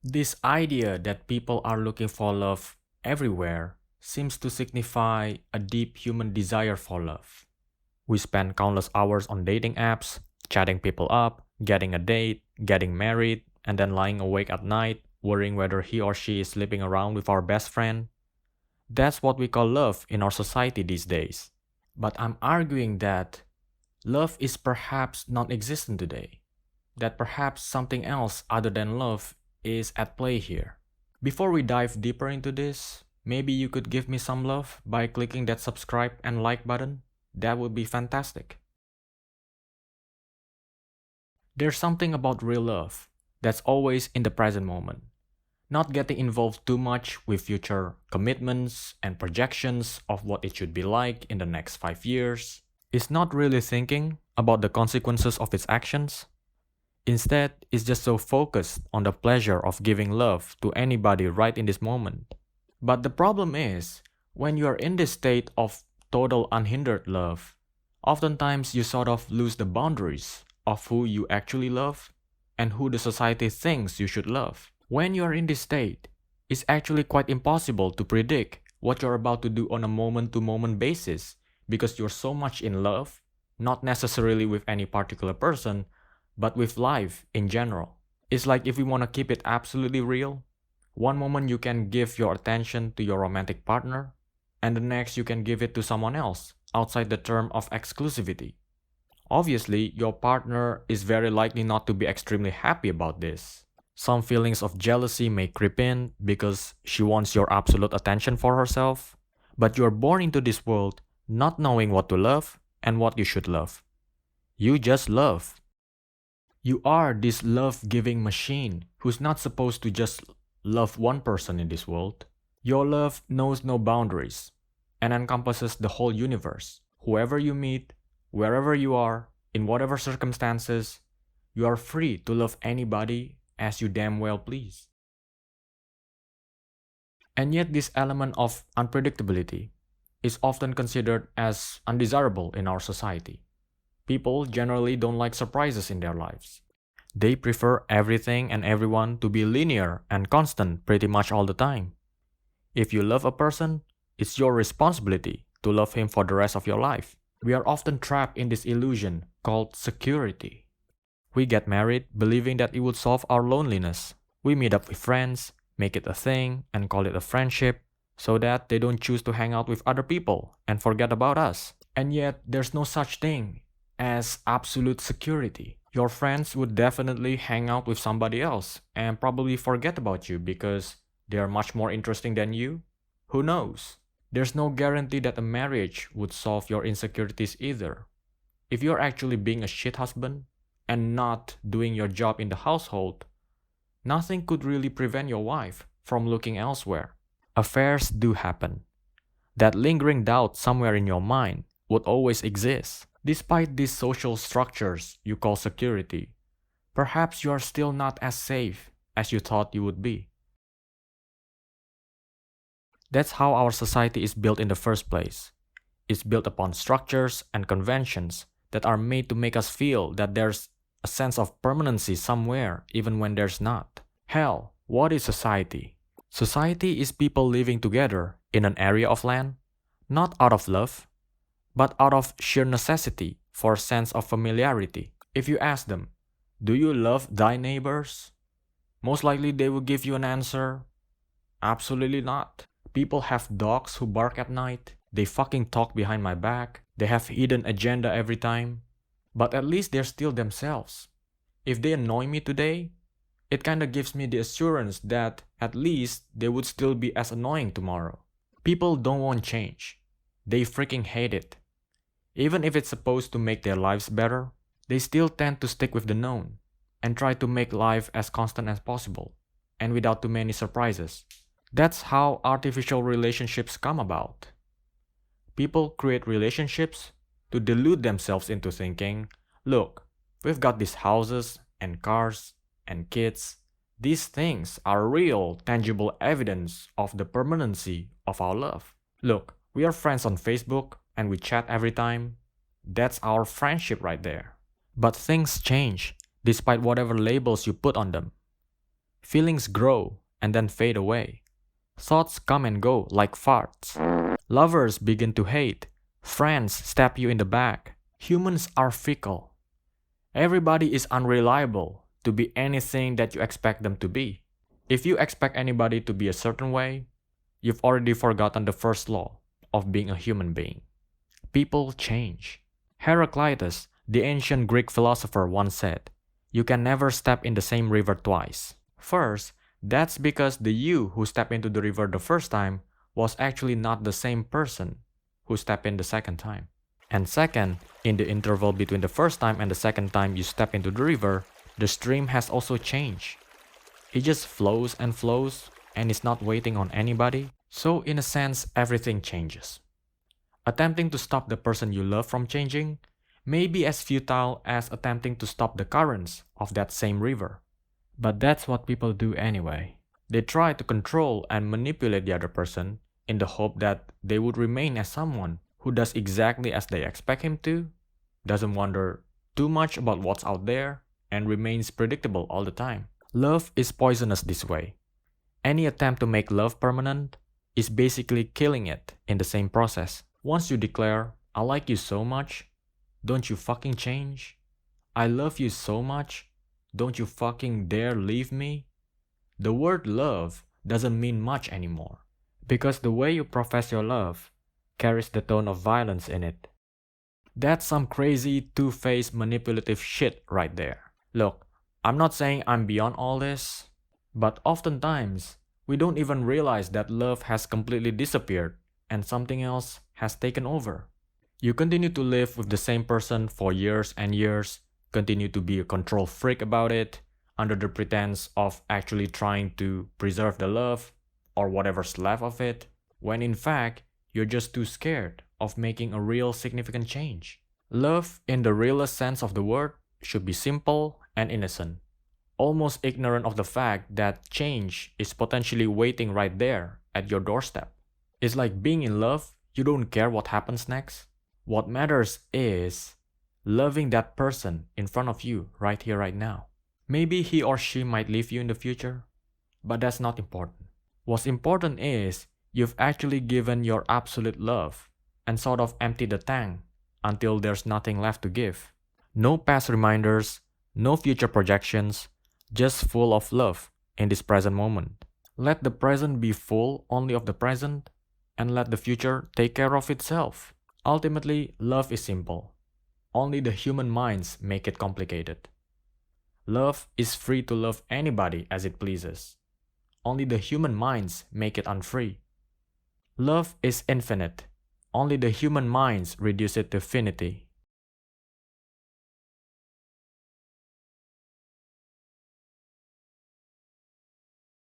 This idea that people are looking for love everywhere seems to signify a deep human desire for love. We spend countless hours on dating apps, chatting people up, getting a date, getting married, and then lying awake at night, worrying whether he or she is sleeping around with our best friend. That's what we call love in our society these days. But I'm arguing that love is perhaps non existent today, that perhaps something else other than love is at play here. Before we dive deeper into this, maybe you could give me some love by clicking that subscribe and like button. That would be fantastic. There's something about real love that's always in the present moment, not getting involved too much with future commitments and projections of what it should be like in the next 5 years. It's not really thinking about the consequences of its actions. Instead, it's just so focused on the pleasure of giving love to anybody right in this moment. But the problem is, when you are in this state of total unhindered love, oftentimes you sort of lose the boundaries of who you actually love and who the society thinks you should love. When you are in this state, it's actually quite impossible to predict what you're about to do on a moment to moment basis because you're so much in love, not necessarily with any particular person, but with life in general. It's like if we want to keep it absolutely real, one moment you can give your attention to your romantic partner, and the next you can give it to someone else outside the term of exclusivity. Obviously, your partner is very likely not to be extremely happy about this. Some feelings of jealousy may creep in because she wants your absolute attention for herself, but you're born into this world not knowing what to love and what you should love. You just love. You are this love giving machine who's not supposed to just love one person in this world. Your love knows no boundaries and encompasses the whole universe. Whoever you meet, wherever you are, in whatever circumstances, you are free to love anybody as you damn well please. And yet, this element of unpredictability is often considered as undesirable in our society. People generally don't like surprises in their lives. They prefer everything and everyone to be linear and constant pretty much all the time. If you love a person, it's your responsibility to love him for the rest of your life. We are often trapped in this illusion called security. We get married believing that it would solve our loneliness. We meet up with friends, make it a thing, and call it a friendship so that they don't choose to hang out with other people and forget about us. And yet, there's no such thing as absolute security. Your friends would definitely hang out with somebody else and probably forget about you because they are much more interesting than you. Who knows? There's no guarantee that a marriage would solve your insecurities either. If you're actually being a shit husband and not doing your job in the household, nothing could really prevent your wife from looking elsewhere. Affairs do happen. That lingering doubt somewhere in your mind would always exist. Despite these social structures you call security, perhaps you are still not as safe as you thought you would be. That's how our society is built in the first place. It's built upon structures and conventions that are made to make us feel that there's a sense of permanency somewhere even when there's not. Hell, what is society? Society is people living together in an area of land, not out of love, but out of sheer necessity for a sense of familiarity. If you ask them, do you love thy neighbors? Most likely they will give you an answer, absolutely not. People have dogs who bark at night, they fucking talk behind my back, they have hidden agenda every time, but at least they're still themselves. If they annoy me today, it kinda gives me the assurance that at least they would still be as annoying tomorrow. People don't want change. They freaking hate it. Even if it's supposed to make their lives better, they still tend to stick with the known and try to make life as constant as possible and without too many surprises. That's how artificial relationships come about. People create relationships to delude themselves into thinking, look, we've got these houses and cars and kids. These things are real, tangible evidence of the permanency of our love. Look, we are friends on Facebook and we chat every time. That's our friendship right there. But things change despite whatever labels you put on them. Feelings grow and then fade away. Thoughts come and go like farts. Lovers begin to hate. Friends stab you in the back. Humans are fickle. Everybody is unreliable to be anything that you expect them to be. If you expect anybody to be a certain way, you've already forgotten the first law of being a human being. People change. Heraclitus, the ancient Greek philosopher, once said, "You can never step in the same river twice." First, that's because the you who stepped into the river the first time was actually not the same person who stepped in the second time. And second, in the interval between the first time and the second time you step into the river, the stream has also changed. It just flows and flows and is not waiting on anybody. So in a sense, everything changes. Attempting to stop the person you love from changing may be as futile as attempting to stop the currents of that same river. But that's what people do anyway. They try to control and manipulate the other person in the hope that they would remain as someone who does exactly as they expect him to, doesn't wonder too much about what's out there, and remains predictable all the time. Love is poisonous this way. Any attempt to make love permanent is basically killing it in the same process. Once you declare, "I like you so much, don't you fucking change? I love you so much, don't you fucking dare leave me?" The word love doesn't mean much anymore, because the way you profess your love carries the tone of violence in it. That's some crazy, two-faced, manipulative shit right there. Look, I'm not saying I'm beyond all this, but oftentimes, we don't even realize that love has completely disappeared and something else has taken over. You continue to live with the same person for years and years, continue to be a control freak about it, under the pretense of actually trying to preserve the love, or whatever's left of it, when in fact, you're just too scared of making a real significant change. Love, in the realest sense of the word, should be simple and innocent, almost ignorant of the fact that change is potentially waiting right there at your doorstep. It's like being in love, you don't care what happens next. What matters is loving that person in front of you right here, right now. Maybe he or she might leave you in the future, but that's not important. What's important is you've actually given your absolute love and sort of emptied the tank until there's nothing left to give. No past reminders, no future projections, just full of love in this present moment. Let the present be full only of the present, and let the future take care of itself. Ultimately, love is simple. Only the human minds make it complicated. Love is free to love anybody as it pleases. Only the human minds make it unfree. Love is infinite. Only the human minds reduce it to finity.